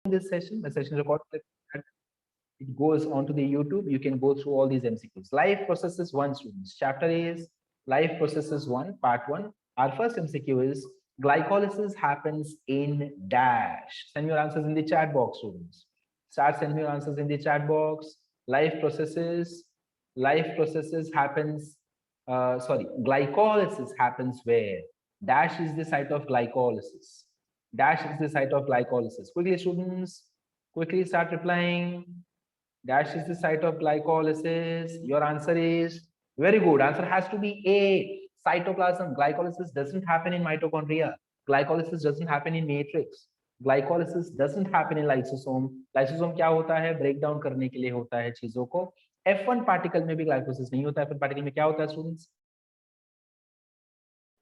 this session. The session recorded. It goes onto the YouTube. You can go through all these MCQs. Life processes one, students. Chapter is life processes one, part one. Our first MCQ is glycolysis happens in dash. Send your answers in the chat box, students. Start sending your answers in the chat box. Life processes happens. Glycolysis happens where? Dash is the site of glycolysis. Dash is the site of glycolysis. Quickly, students. Quickly start replying. Dash is the site of glycolysis. Your answer is very good. Answer has to be A. Cytoplasm. Glycolysis doesn't happen in mitochondria. Glycolysis doesn't happen in matrix. Glycolysis doesn't happen in lysosome. Lysosome क्या होता है? Break down करने के लिए होता है चीजों को. F1 पार्टिकल में भी ग्लाइकोसिस नहीं होता है. F1 पार्टिकल में क्या होता है स्टूडेंट्स?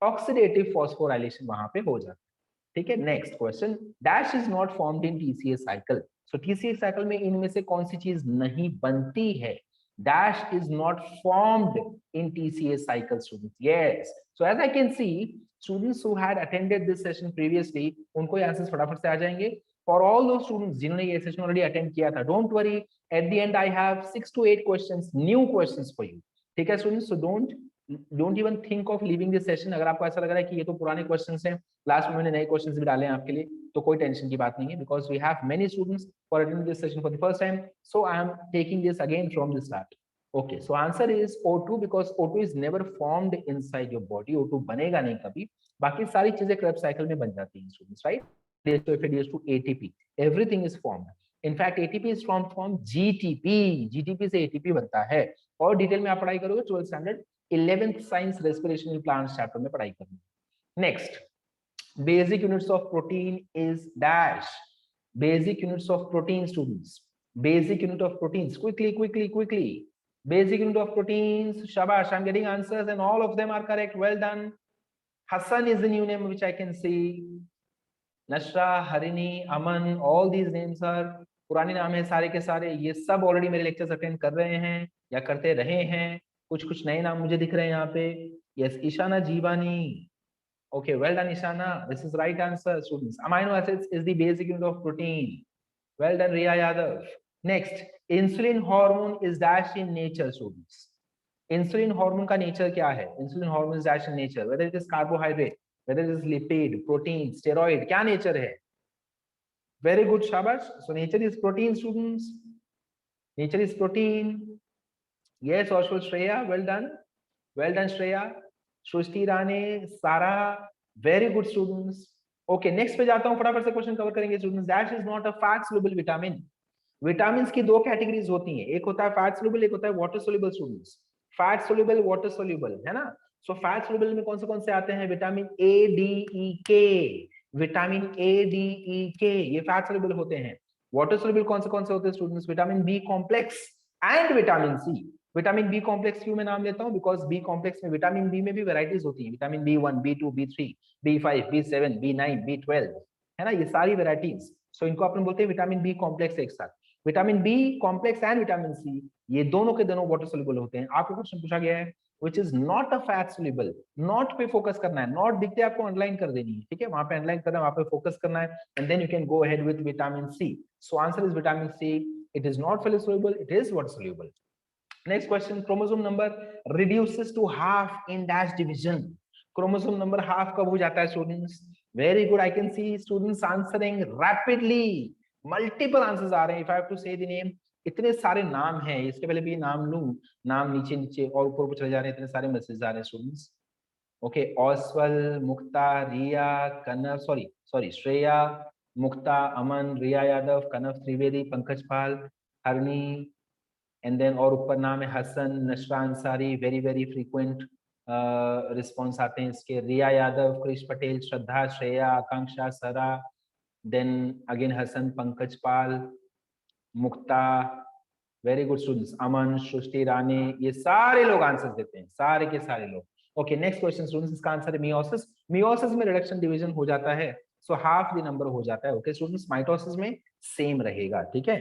ऑक्सीडेटिव फॉस्फोराइलेशन वहां पे हो जाता है. ठीक है. Next question. Dash is not formed in TCA cycle. So TCA cycle में इनमें से कौन सी चीज नहीं बनती है? Dash is not formed in TCA cycle students. Yes. So as I can see students who had attended this session previously, उनको ये आंसर्स फटाफट से आ जाएंगे. फॉर ऑल दोस स्टूडेंट्स जिन्होंने ये सेशन ऑलरेडी अटेंड किया था, don't worry, at the and I have 6 to 8 questions, new questions for you. ठीक है students. So don't even think of leaving this session. अगर आपको ऐसा लग रहा है कि ये तो पुराने क्वेश्चंस हैं, लास्ट में मैंने नए क्वेश्चंस भी डाले हैं आपके लिए, तो कोई टेंशन की बात नहीं है, because we have many students for attending this session for the first time. So I am taking this again from the start. Okay. So answer is O2 because O2 is never formed inside your body. O2 बनेगा नहीं कभी. बाकी सारी चीजें Krebs cycle में बन जाती हैं students, right? DH2 ATP, everything is formed. In fact ATP is from GTP. GTP से ATP बनता है. और डिटेल में आप पढ़ाई करोगे 12th standard 11th science respirational plants chapter में पढ़ाई करनी. Next, basic units of protein is dash. Basic units of protein students. Basic unit of proteins. quickly. Basic unit of proteins. Shabash, I'm getting answers and all of them are correct. Well done. Hassan is the new name which I can see. Nashra, Harini, Aman, all these names are पुराने नाम है सारे के सारे. ये सब already मेरे lectures attend कर रहे हैं या करते रहे हैं. कुछ नए नाम मुझे दिख रहे हैं यहाँ पे. Yes, Ishana Jiwani. Okay, well done, Ishana. This is right answer, students. Amino acids is the basic unit of protein. Well done, Riya Yadav. Next, insulin hormone is dash in nature, students. Insulin hormone का nature क्या है? Insulin hormone is dash in nature. Whether it is carbohydrate, whether it is lipid, protein, steroid, क्या nature है? Very good, Shabash. So nature is protein, students. Nature is protein. Yes, also Shreya. Well done. Well done, Shreya. सृष्टि राणे, सारा, very good students. Okay, next पे जाता हूं, फटाफट से question cover करेंगे students. Dash is not a fat soluble vitamin. Vitamins की दो categories होती हैं, एक होता है फैट सोल्यूबल, एक होता है water soluble students. Fat soluble, water soluble, है ना? सो फैट सोल्यूबल में कौन से आते हैं? विटामिन ए, डी, ई, के. विटामिन ए, डी, ई, के ये फैट सोल्यूबल होते हैं. वाटर सोल्यूबल कौन से होते हैं students? Vitamin B complex and vitamin C. Vitamin B complex क्यों मैं नाम लेता हूं? बिकॉज बी कॉम्प्लेक्स में विटामिन बी में भी वैरायटीज होती हैं. Vitamin B1, B2, B3, B5, B7, B9, B12, है ना? ये सारी वैरायटीज. सो इनको अपन बोलते हैं विटामिन बी कॉम्प्लेक्स एक साथ. Vitamin B complex and vitamin C ये दोनों के दोनों वाटर सोल्यूबल होते हैं. आपको क्वेश्चन पूछा गया है which is not a fat soluble. Not पे फोकस करना है. नॉट दिखते आपको अंडरलाइन कर देनी है. ठीक है, वहां पे अंडरलाइन करना है, वहां पे फोकस करना है, and then you can go ahead with vitamin C. So answer is vitamin C. It is not fat soluble, it is water soluble. Next question, chromosome number reduces to half in dash division. Chromosome number half कब हो जाता है students? Very good, I can see students answering rapidly. Multiple answers आ रहे हैं. If I have to say the name, इतने सारे नाम हैं. इसके पहले भी नाम लूं, नाम नीचे और ऊपर चले जा रहे हैं. इतने सारे मैसेज आ रहे हैं students. Okay, Oswal, Mukta, Riya, Kanav, sorry, Shreya, Mukta, Aman, Riya Yadav, Kanav Trivedi, Pankaj Pal, Harni, and then और ऊपर नाम है Hasan, Nashra Ansari. Very frequent response आते हैं इसके. रिया यादव, कृष पटेल, श्रद्धा, Shreya, Akanksha, Sara, then again Hasan, Pankaj Pal, Mukta. Very good students. Aman, Srishti Rane, ये सारे लोग आंसर देते हैं, सारे के सारे लोग. Okay, next question students. इसका आंसर है मियोसिस. मियोसिस में रिडक्शन डिवीजन हो जाता है, सो हाफ द नंबर हो जाता है. ओके स्टूडेंट्स, माइटोसिस में सेम रहेगा. ठीक है,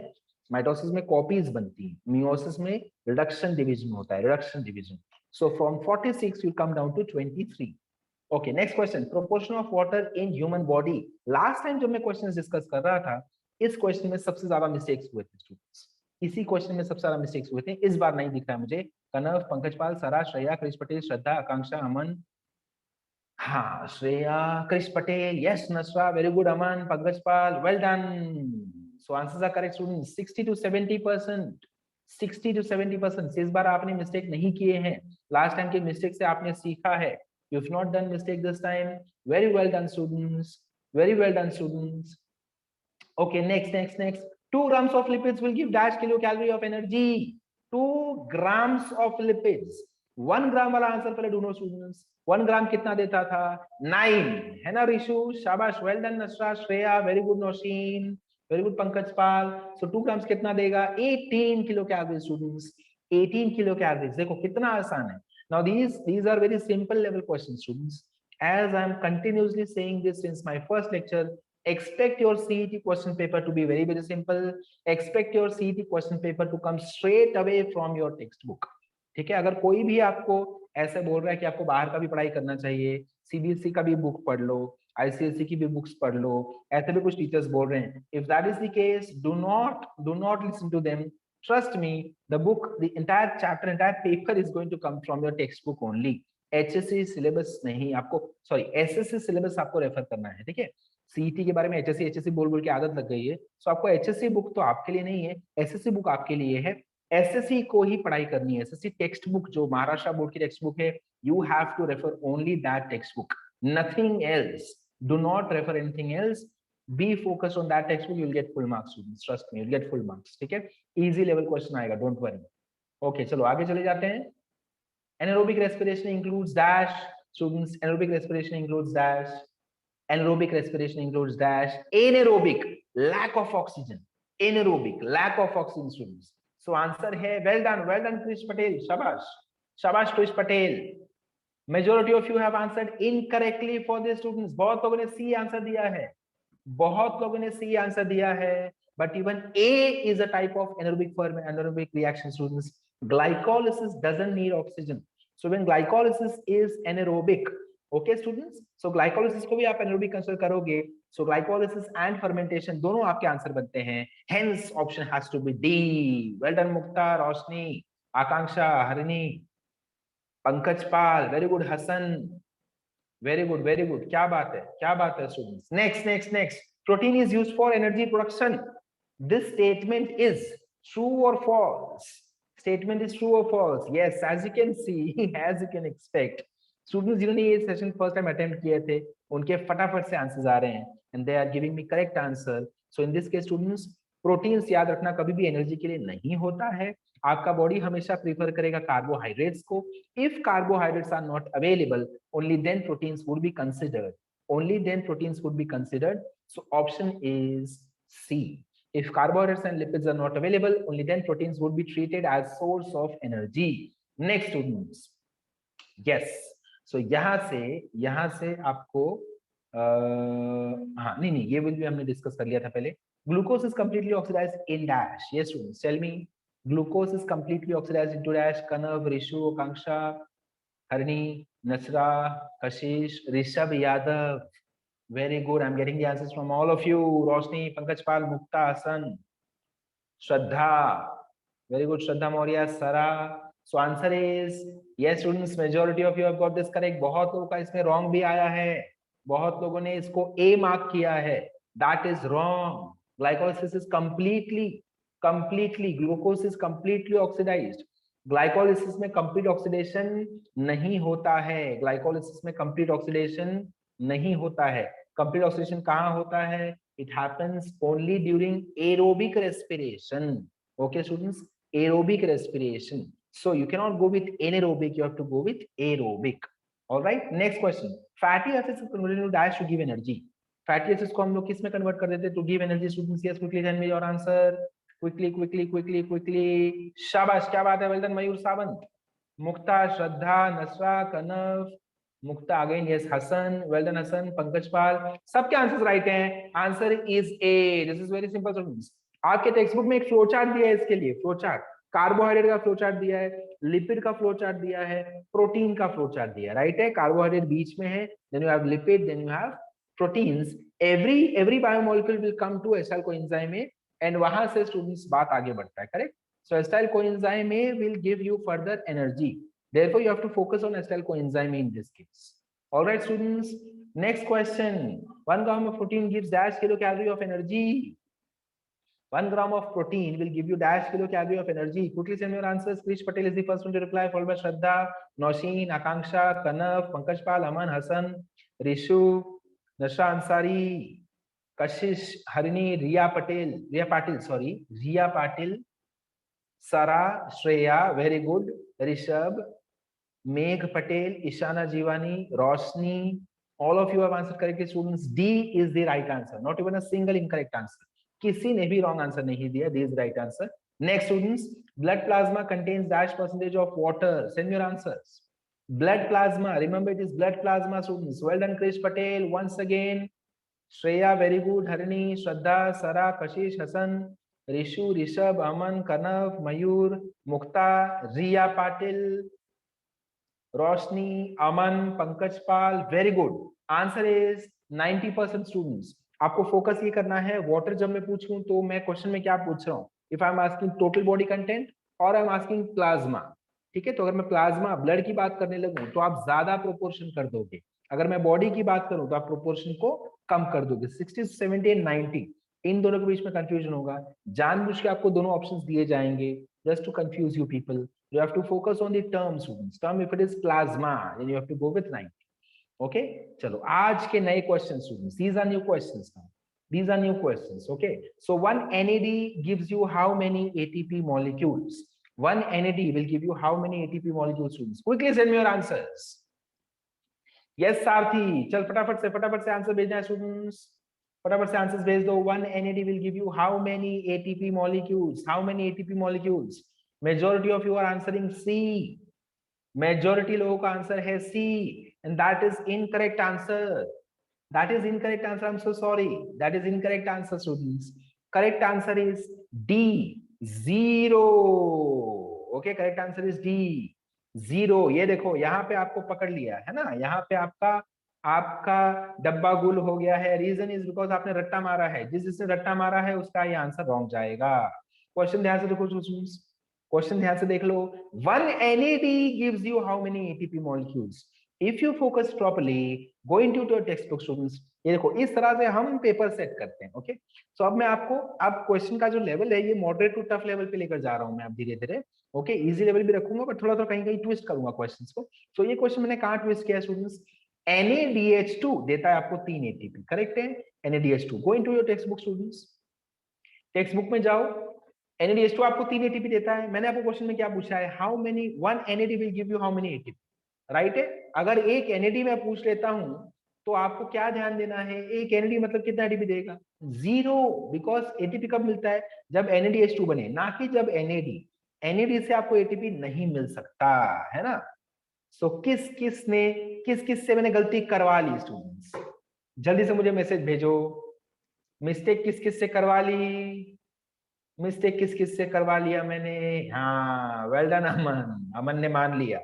माइटोसिस में कॉपीज बनती हैं, मियोसिस में रिडक्शन डिवीजन होता है. Reduction division. So from 46 you come down to 23. Okay, next question. Proportion of water in human body. Last time जब मैं क्वेश्चंस डिस्कस कर रहा था इस क्वेश्चन में सबसे ज्यादा मिस्टेक्स हुए थे स्टूडेंट्स, इसी क्वेश्चन में सबसे ज्यादा मिस्टेक्स हुए थे। इस बार नहीं दिख रहा है मुझे। कनव, पंकज पाल, सरा, श्रेया, कृष पटेल, श्रद्धा, आकांक्षा, अमन, हाँ Shreya, Krish Patel, yes Nasra, very good Aman, Pankaj Pal, well done. So answers are correct students, 60 to 70%, 60 to 70%। इस बार आपने मिस्टेक नहीं किए हैं, लास्ट टाइम के मिस्टेक से आपने सीखा है। You have not done mistake this time, very well done students, very well done students. Okay, next. 2 grams of lipids will give dash kilocalorie of energy. 2 grams of lipids. 1 ग्राम वाला answer पहले ढूंढो students. 1 ग्राम कितना देता था? 9 है ना रिशु? शाबाश, well done Nasra, Shreya, very good Naushin, very good Pankaj Pal. So 2 grams कितना देगा? 18 kilo calories students, 18 kilo calories. देखो कितना आसान है। Now these are very simple level questions students. As I am continuously saying this since my first lecture, expect your CET question paper to be very simple. Expect your CET question paper to come straight away from your textbook. ठीक है, अगर कोई भी आपको ऐसे बोल रहा है कि आपको बाहर का भी पढ़ाई करना चाहिए, सीबीएसई का भी बुक पढ़ लो, आईसीएसई की भी बुक्स पढ़ लो, ऐसे भी कुछ टीचर्स बोल रहे हैं, if that is the case, do not listen to them. Trust me, the book, the entire chapter, entire paper is going to come from your textbook only. HSC syllabus नहीं आपको, sorry SSC syllabus आपको refer करना है। ठीक है, CET के बारे में एचएससी बोल के आदत लग गई है, सो आपको एचएससी बुक तो आपके लिए नहीं है, एसएससी बुक आपके लिए है। एसएससी को ही पढ़ाई करनी है। एसएससी टेक्स्ट बुक जो महाराष्ट्र बोर्ड की टेक्स्ट बुक है, you have to refer only that text book, nothing else. Do not refer anything else, be focused on that text book, you will get full marks students, trust me, you will get full marks. ठीक है, easy level question आएगा, don't worry. Okay चलो आगे चले जाते हैं। anaerobic respiration includes dash students, anaerobic respiration includes dash, anaerobic respiration includes dash, anaerobic lack of oxygen, anaerobic lack of oxygen students। so answer है well done Krish Patel, shabash Krish Patel। majority of you have answered incorrectly for this students, बहुत लोगों ने C answer दिया है, बहुत लोगों ने C answer दिया है, but even A is a type of anaerobic reaction students। glycolysis doesn't need oxygen, so when glycolysis is anaerobic, okay students, so glycolysis को भी आप anaerobic कंसीडर करोगे, so glycolysis and fermentation दोनों आपके answer बनते हैं, hence option has to be D। well done Mukta, Roshni, Akanksha, Harini, Pankaj Pal, very good Hasan, very good, क्या बात है students. Next protein is used for energy production, this statement is true or false? Statement is true or false? Yes, as you can see, as you can expect, students जिन्होंने ये session first time attempt किए थे उनके फटाफट से answers आ रहे हैं and they are giving me correct answer. So in this case students, proteins याद रखना कभी भी एनर्जी के लिए नहीं होता है, आपका बॉडी हमेशा प्रीफर करेगा कार्बोहाइड्रेट्स को। If carbohydrates are not available, only then proteins would be considered, only then proteins would be considered। so option is C, if carbohydrates and lipids are not available, only then proteins would be treated as source of energy। next students, yes, so यहां से आपको हाँ नहीं ये भी हमने discuss कर लिया था पहले। Glucose is completely oxidised in dash, yes students tell me, glucose is completely oxidised into dash, Kanav, Rishu, Akanksha, Harni, Nasra, Kashish, Rishabh Yadav, very good, I am getting the answers from all of you, Roshni, Pankaj Pal, Mukta, Hasan, Shraddha, very good, Shraddha Maurya, Sara. So answer is yes students, majority of you have got this correct. बहुत लोगों का इसमें wrong भी आया है, बहुत लोगों ने इसको ए मार्क किया है, that is wrong. Glycolysis is completely glucose is completely oxidised. Glycolysis में कंप्लीट ऑक्सीडेशन नहीं होता है, ग्लाइकोलाइसिस में कंप्लीट ऑक्सीडेशन नहीं होता है। कंप्लीट ऑक्सीडेशन कहाँ होता है? it happens only during aerobic respiration, okay students, aerobic respiration, so you cannot go with anaerobic, you have to go with aerobic। all right, next question, fatty acids is converted into dash to give energy। fatty acids को हम लोग किस में convert कर देते हैं? to give energy students, yes quickly tell me your answer, quickly, शाबाश, क्या बात है, well done Mayur Sawant, Mukta, Shraddha, Nasra, Kanav, Mukta again, yes Hasan, well done Hasan, Pankaj Pal, सबके आंसर्स राइट हैं। Answer is A, this is very simple students. आपके टेक्स्ट बुक में एक फ्लो चार्ट दिया है इसके लिए, फ्लो चार्ट, कार्बोहाइड्रेट का फ्लो चार्ट दिया है, लिपिड का फ्लो चार्ट दिया है, प्रोटीन का फ्लो चार्ट दिया है, राइट है। कार्बोहाइड्रेट बीच में है, then you have lipid, then you have proteins, every biomolecule will come to acyl coenzyme A, and वहां से students बात आगे बढ़ता है, correct? So acyl coenzyme A will give you further energy. Therefore, you have to focus on acyl coenzyme A in this case. All right, students. Next question. 1 gram of protein gives dash kilocalorie of energy. 1 gram of protein will give you dash kilocalorie of energy. Quickly send your answers. Krish Patel is the first one to reply, followed by Shraddha, Nausheen, Akanksha, Kanav, Pankaj Pal, Aman, Hassan, Rishu, Nasha Ansari, Kashish, Harini, Riya Patil, Sara, Shreya, very good, Rishabh, Megh Patel, Ishana Jivani, Roshni, all of you have answered correctly, students. D is the right answer. Not even a single incorrect answer. किसी ने भी wrong answer नहीं दिया. D is the right answer. Next, students. Blood plasma contains dash percentage of water. Send your answers. Blood plasma. Remember, it is blood plasma, students. Well done, Krish Patel. Once again. Shreya, very good. Harini, Shraddha, Sara, Kashish, Hassan, Rishu, Rishabh, Aman, Kanav, Mayur, Mukta, Riya Patil, Roshni, Aman, Pankaj Pal, very good. Answer is 90% students. आपको focus ये करना है. Water जब मैं पूछूं तो मैं question में क्या पूछ रहा हूँ? If I am asking total body content और आई एम आस्किंग प्लाज्मा, ठीक है, तो अगर मैं प्लाज्मा ब्लड की बात करने लगूं तो आप ज्यादा प्रोपोर्शन कर दोगे. अगर मैं बॉडी की बात करूं तो आप प्रोपोर्शन को कम कर दोगे. 60, 70 एंड 90 इन दोनों के बीच में कंफ्यूजन होगा. जानबूझ के आपको दोनों ऑप्शंस दिए जाएंगे just to confuse you people. You have to focus on the term, students. Term, if it is plasma, then you have to go with 90. Okay? चलो आज के नए questions, students. These are new questions now. These are new questions. Okay? So one NAD gives you how many ATP molecules? One NAD will give you how many ATP molecules, students? Quickly send me your answers. Yes, Sarthi. चल फटाफट से answer भेजना है, students. फटाफट से answers भेज दो. 1 NAD will give you how many ATP molecules? How many ATP molecules? Majority of you are answering C. Majority लोगों का आंसर है C, and that is incorrect answer. That is incorrect answer. I'm so sorry. That is incorrect answer, students. Correct answer is D. 0. Okay, correct answer is D. 0. ये देखो यहाँ पे आपको पकड़ लिया है ना. यहाँ पे आपका डब्बा गुल हो गया है. रीजन इज बिकॉज आपने रट्टा मारा है. जिसने रट्टा मारा है उसका ये आंसर रॉन्ग जाएगा. क्वेश्चन ध्यान से देखो, क्वेश्चन ध्यान से देख लो. 1 NAD gives you how many ATP molecules? If you focus properly, go into your textbook, students. ये देखो इस तरह से हम पेपर सेट करते हैं. ओके, सो अब मैं आपको अब क्वेश्चन का जो लेवल है ये मॉडरेट टू टफ लेवल पे लेकर जा रहा हूं मैं अब धीरे धीरे. ओके, इजी लेवल भी रखूंगा बट थोड़ा कहीं कहीं ट्विस्ट करूंगा क्वेश्चंस को. सो ये क्वेश्चन मैंने कहां ट्विस्ट किया स्टूडेंट्स? NADH2 देता है आपको 3 ATP. करेक्ट है? NADH2. Go into your text book, students. Text book में जाओ. NADH2 आपको 3 ATP देता है. मैंने आपको क्वेश्चन में क्या पूछा है? How many 1 NAD will give you how many ATP? Right है? अगर एक NAD मैं पूछ लेता हूं तो आपको क्या ध्यान देना है? एक NAD मतलब कितना ATP देगा? 0. बिकॉज ATP कब मिलता है? जब NADH2 बने, ना कि जब NAD से आपको ATP नहीं मिल सकता है ना. सो किस से मैंने गलती करवा ली स्टूडेंट्स? जल्दी से मुझे मैसेज भेजो. मिस्टेक किस से करवा ली? मिस्टेक किस से करवा लिया मैंने? हाँ, वेल डन अमन ने मान लिया.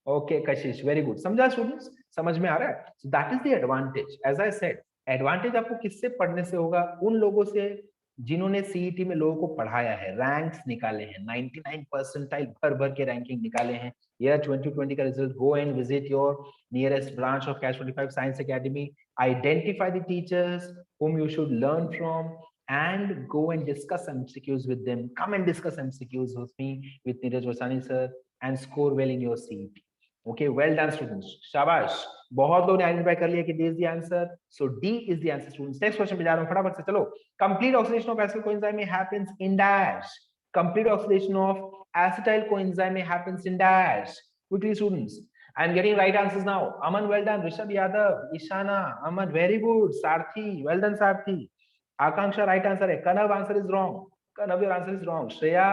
ओके कशिश, वेरी गुड. समझा स्टूडेंट्स? समझ में आ रहा है? So that is the advantage. As I said, advantage आपको किससे पढ़ने से होगा? उन लोगों से जिन्होंने सीईटी में लोगों को पढ़ाया है, रैंक्स निकाले हैं, 99 परसेंटाइल भर के रैंकिंग निकाले हैं. ईयर 2020 का result. Go and visit your nearest branch of cash 25 science academy. Identify the teachers whom you should learn from and go and discuss MCQs with them. Come and discuss MCQs with me, with Neeraj Vasani sir, and score well in your CET. Okay, well done students. शाबाश. बहुत लोगों ने identify कर लिया कि this is the answer. So D is the answer students. Next question पे जा रहा हूं फटाफट से. चलो. Complete oxidation of acetyl coenzyme happens in dash. Complete oxidation of acetyl coenzyme happens in dash. Quickly students. I am getting right answers now. Aman, well done. Rishabh Yadav, Ishana, Aman, very good. Sarthi, well done Sarthi. Akanksha, right answer है. Kanav, answer is wrong. Kanav, your answer is wrong. Shreya,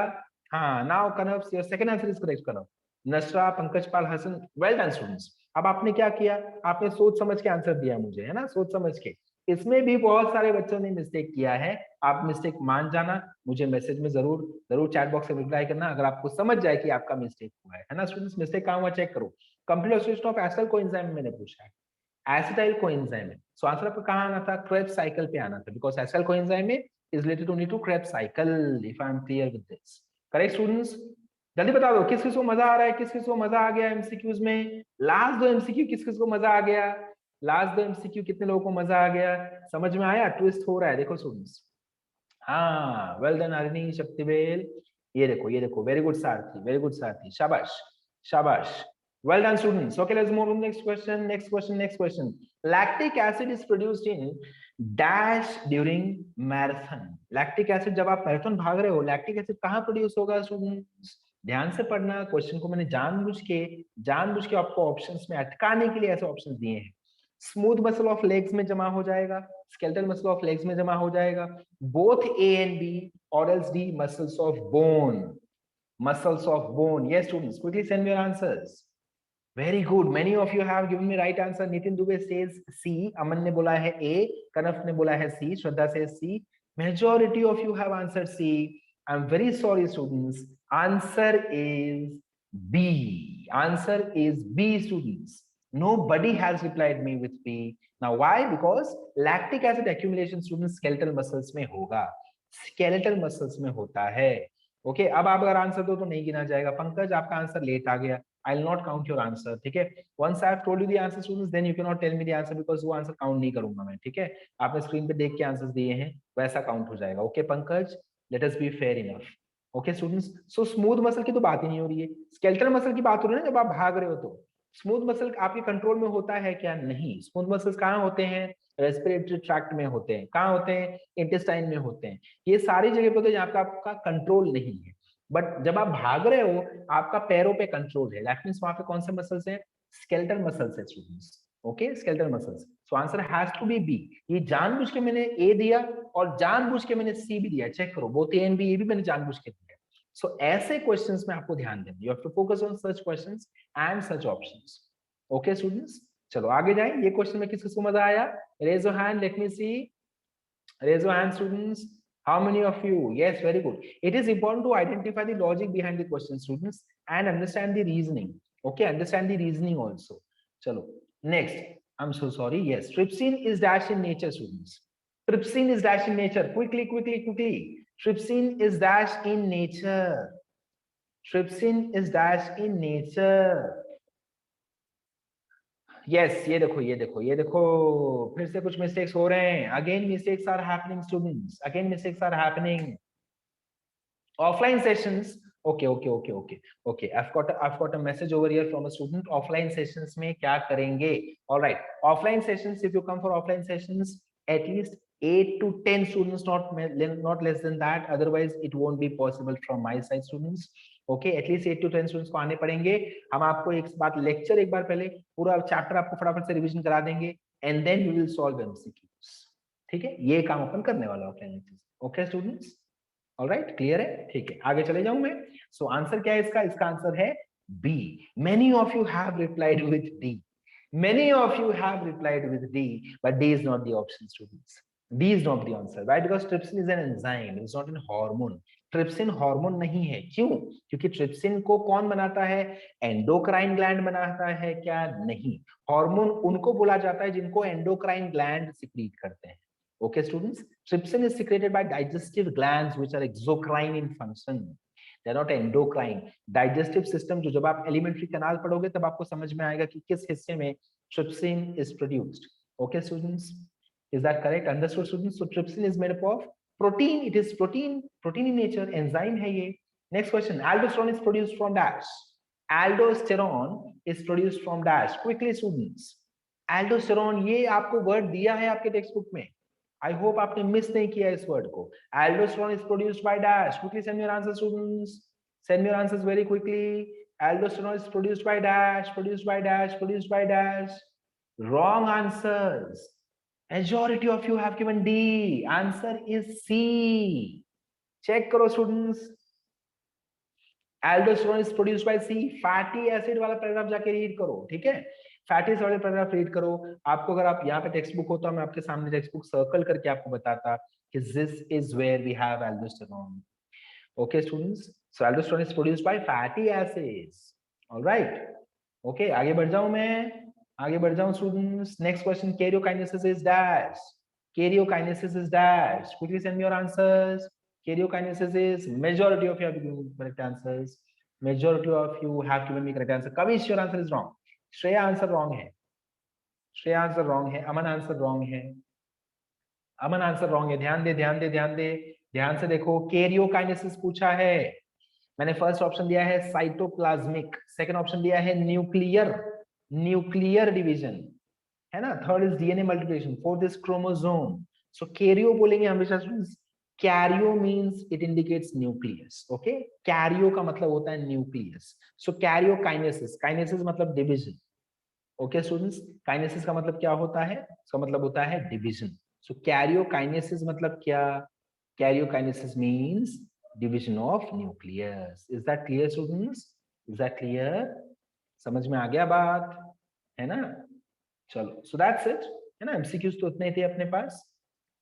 हाँ, now Kanav, your second answer is correct. Kanav. Nashra, Pankaj Pal, Hasan, well done students. अब आपने क्या किया? आपने सोच समझ के आंसर दिया मुझे, है ना? सोच समझ के. इसमें भी बहुत सारे बच्चों ने मिस्टेक किया है. आप मिस्टेक मान जाना, मुझे मैसेज में जरूर चैट बॉक्स में रिप्लाई करना अगर आपको समझ जाए कि आपका मिस्टेक हुआ है ना स्टूडेंट्स? मिस्टेक कहाँ हुआ चेक करो. Complete oxidation of acetyl coenzyme मैंने पूछा है. एसिटाइल कोएंजाइम है। सो आंसर आपका कहाँ आना था? क्रेब्स साइकिल पे आना था, because acetyl coenzyme is related only to Krebs cycle, if I am clear with this. Correct students? जल्दी बता दो किस किस को मजा आ रहा है, किस किस को मजा आ गया एमसीक्यूज में। लास्ट दो एमसीक्यू किस किस को मजा आ गया? लास्ट दो एमसीक्यू कितने लोगों को मजा आ गया? समझ में आया? ट्विस्ट हो रहा है, देखो स्टूडेंट्स। हाँ, वेल डन हरिणी शक्तिवेल। ये देखो, वेरी गुड सारथी, वेरी गुड सारथी, शाबाश शाबाश। Well done, students. Okay, let's move on to next question. Next question. Next question. Lactic acid is produced in dash during marathon. Lactic acid जब आप marathon भाग रहे हो, lactic acid कहाँ produce होगा students? ध्यान से पढ़ना, क्वेश्चन को मैंने जानबूझ के आपको ऑप्शंस में अटकाने के लिए ऐसे ऑप्शंस दिए हैं। स्मूथ मसल ऑफ लेग्स में जमा हो जाएगा, स्केलेटल मसल ऑफ लेग्स में जमा हो जाएगा, बोथ ए एंड बी, और else D muscles of bone, muscles of bone. Yes students, quickly send your answers. Very good. Many of you have given me right answer. Nitin Dubey says C. Aman ने बोला है A. Kanaf ने बोला है C. Shraddha says C. Majority of you have answered C. I'm very sorry, students. Answer is B. Answer is B, students. Nobody has replied me with B. Now why? Because lactic acid accumulation, students, skeletal muscles में होगा. Skeletal muscles में होता है. Okay अब आप अगर answer दो तो नहीं गिना जाएगा। पंकज आपका आंसर लेट आ गया, I will not count your answer, ठीक है। Once I have told you the answer students, then you can not tell me the answer, because वो आंसर काउंट नहीं करूंगा मैं, ठीक है। आपने स्क्रीन पे देख के आंसर्स दिए हैं, वैसा काउंट हो जाएगा। Okay Pankaj, late us be fair enough. Okay students, so smooth muscle की तो बात ही नहीं हो रही है, स्केलेटल मसल की बात हो रही है ना। जब आप भाग रहे हो तो स्मूथ मसल आपके कंट्रोल में होता है क्या? नहीं। स्मूथ मसल्स कहाँ होते हैं? रेस्पिरेटरी ट्रैक्ट में होते हैं। कहाँ होते हैं? इंटेस्टाइन में होते हैं। ये सारी जगह पे होते हैं जहाँ पे आपका कंट्रोल नहीं है। बट जब आप भाग रहे हो आपका पैरों पे कंट्रोल है, दैट मींस वहां पे कौन से मसल्स हैं? स्केलेटल मसल्स है students. Okay, skeletal muscles. So answer has to be B. ये जानबूझ के मैंने ए दिया और जानबूझ के मैंने सी भी दिया, चेक करो, बोथ ए एंड बी, ये भी मैंने जानबूझ के दिया। सो ऐसे क्वेश्चंस में आपको ध्यान देना, you have to focus on such questions and such options. Okay students, चलो आगे जाएं। ये क्वेश्चन में किस किसको मजा आया? Raise your hand, let me see, raise your hand students. How many of you? Yes, very good. It is important to identify the logic behind the question, students, and understand the reasoning. Okay, understand the reasoning also. Chalo, next. I'm so sorry. Yes, trypsin is dash in nature, students. Trypsin is dash in nature. Quickly, quickly, quickly. Trypsin is dash in nature. Trypsin is dash in nature. Yes ये देखो ये देखो ये देखो, फिर से कुछ mistakes हो रहे हैं। Again mistakes are happening students, again mistakes are happening. Offline sessions, okay, I've got a message over here from a student. Offline sessions में क्या करेंगे? All right, offline sessions, if you come for offline sessions, at least 8 to 10 students, not less than that, otherwise it won't be possible from my side, students. Okay, at least 8 to 10 students को आने पड़ेंगे। हम आपको एक बात lecture एक बार पहले पूरा चैप्टर आपको फटाफट से रिवीजन करा देंगे, and then we will solve MCQs, ठीक है। ये काम अपन करने वाला है offline. Okay students, alright, clear है? ठीक है, आगे चले जाऊं मैं। सो आंसर क्या है इसका? इसका आंसर है B. Many of you have replied with D, many of you have replied with D, but D is not the option students. D is not the answer. Why? Because trypsin is an enzyme, it is not an hormone. Trypsin hormone नहीं है। क्यों? क्योंकि trypsin को कौन बनाता है? Endocrine gland बनाता है क्या? नहीं। हार्मोन उनको बोला जाता है जिनको एंडोक्राइन ग्लैंड सिक्रीट करते हैं। Okay, students, trypsin is secreted by digestive glands which are exocrine in function. They are not endocrine. Digestive system, जो जब आप elementary canal पढ़ोगे तब आपको समझ में आएगा कि किस हिस्से में trypsin is produced. Okay, students, is that correct? Understood, students? So trypsin is made up of protein. It is protein in nature. Enzyme है ये. Next question. Aldosterone is produced from dash. Aldosterone is produced from dash. Quickly, students. Aldosterone, ये आपको word दिया है आपके text book में। I hope आपने miss नहीं किया इस वर्ड को। Aldosterone is produced by dash. Quickly send your answers, students. Send your answers very quickly. Aldosterone is produced by dash, produced by dash, produced by dash. Wrong answers. Majority of you have given D. Answer is C. Check करो students. Aldosterone is produced by C. Fatty acid वाला paragraph जाके read करो, ठीक है। Fatty acid वाले paragraph read करो। आपको अगर आप यहाँ पे टेक्स्ट बुक होता, मैं आपके सामने टेक्स्ट बुक सर्कल करके आपको बताता कि this is where we have aldosterone. Okay students, so aldosterone is produced by fatty acids. Alright, okay आगे बढ़ जाऊं मैं। आगे बढ़ जाऊं students, next question, karyokinesis is dash, karyokinesis is dash, quickly send me your answers. Karyokinesis is, majority of you have given correct answers, majority of you have given me correct answer. Kavish, your answer is wrong. Shreya answer wrong है, Shreya answer wrong है, अमन answer wrong है, अमन answer wrong है, ध्यान दे ध्यान दे ध्यान दे, ध्यान से देखो, कैरियोकाइनेसिस पूछा है, मैंने फर्स्ट ऑप्शन दिया है साइटोप्लाज्मिक, सेकंड ऑप्शन दिया है न्यूक्लियर, न्यूक्लियर डिवीजन है ना, third is DNA multiplication, fourth is chromosome. So Cairo बोलेंगे हमेशा students, Cairo means it indicates nucleus, okay, Cairo का मतलब होता है न्यूक्लियस, सो कैरियोकाइनेसिस, काइनेसिस मतलब डिवीजन, ओके स्टूडेंट्स, काइनेसिस का मतलब क्या होता है, इसका मतलब होता है डिवीजन, सो कैरियोकाइनेसिस मतलब क्या, karyokinesis means division of nucleus. Is that clear students, is that clear, समझ में आ गया बात, है ना, चलो सो दैट्स इट, है ना, एमसीक्यूज तो इतने ही थे अपने पास,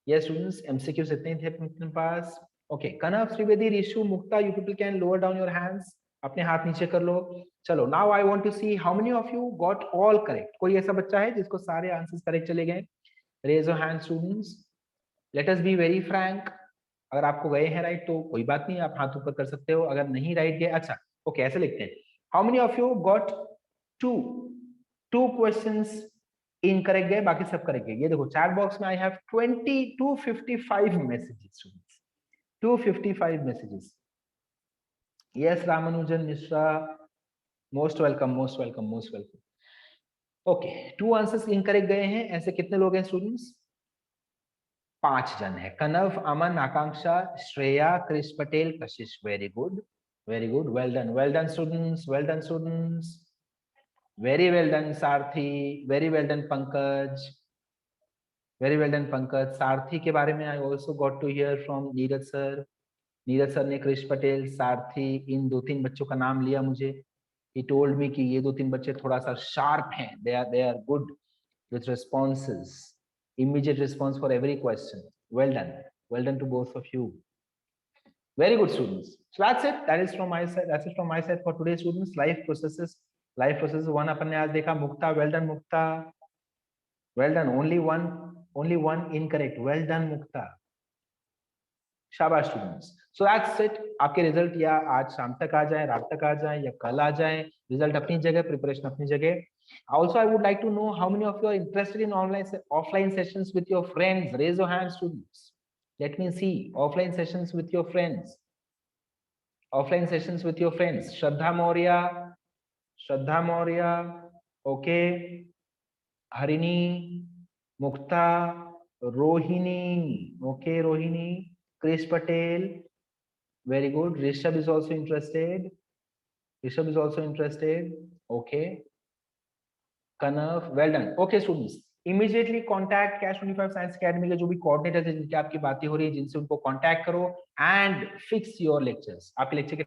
यस स्टूडेंट्स, एमसीक्यूज इतने ही थे अपने पास, okay, Kanav, Trivedi, Rishu, Mukta, you people can lower down your hands, अपने हाथ नीचे कर लो। चलो now I want to see how many of you got all correct, कोई ऐसा बच्चा है जिसको सारे आंसर्स करेक्ट चले गए, raise your hand students, let us be very frank, अगर आपको गए हैं राइट तो कोई बात नहीं, आप हाथ ऊपर कर सकते हो, अगर नहीं राइट गए, अच्छा ओके, ऐसे लिखते हैं, how many of you got two two questions incorrect गए, बाकी सब करेक्ट गए, ये देखो चैट बॉक्स में I have 255 messages, 255 messages, yes Ramanujan Mishra, most welcome most welcome most welcome, okay, 2 answers incorrect गए हैं, ऐसे कितने लोग हैं स्टूडेंट्स, 5 जन है, कनव, अमन, आकांक्षा, Shreya, Krish Patel, Kashish, very good very good, well done students, well done students, very well done Sarathi, very well done Pankaj, very well done Pankaj, Sarathi के बारे में I also got to hear from Neeraj sir, Neeraj sir ने कृष पटेल, सारथी, इन 2-3 बच्चों का नाम लिया मुझे, he told me कि ये 2-3 बच्चे थोड़ा सा शार्प हैं, they are good with responses, immediate response for every question, well done to both of you, very good students, so that's it, that is from my side, that's it from my side for today students, life processes 1 अपन ने आज देखा, मुक्ता, well done मुक्ता, well done, only one incorrect, well done मुक्ता, शाबाश students, so that's it, आपके result या आज शाम तक आ जाए, रात तक आ जाए या कल आ जाए, रिजल्ट अपनी जगह, प्रिपरेशन अपनी जगह, also I would like to know how many of you are interested in offline sessions with your friends, raise your hand students, let me see, offline sessions with your friends, offline sessions with your friends, Shraddha Maurya, okay, Harini, Mukta, Rohini, okay, Rohini, Krish Patel, very good, Rishabh is also interested, okay, Kanav, well done, okay students, immediately contact Cash 25 Science Academy के जो भी coordinators हैं जिनकी आपकी बातें हो रही है, जिनसे उनको contact करो and fix your lectures, आपके lecture के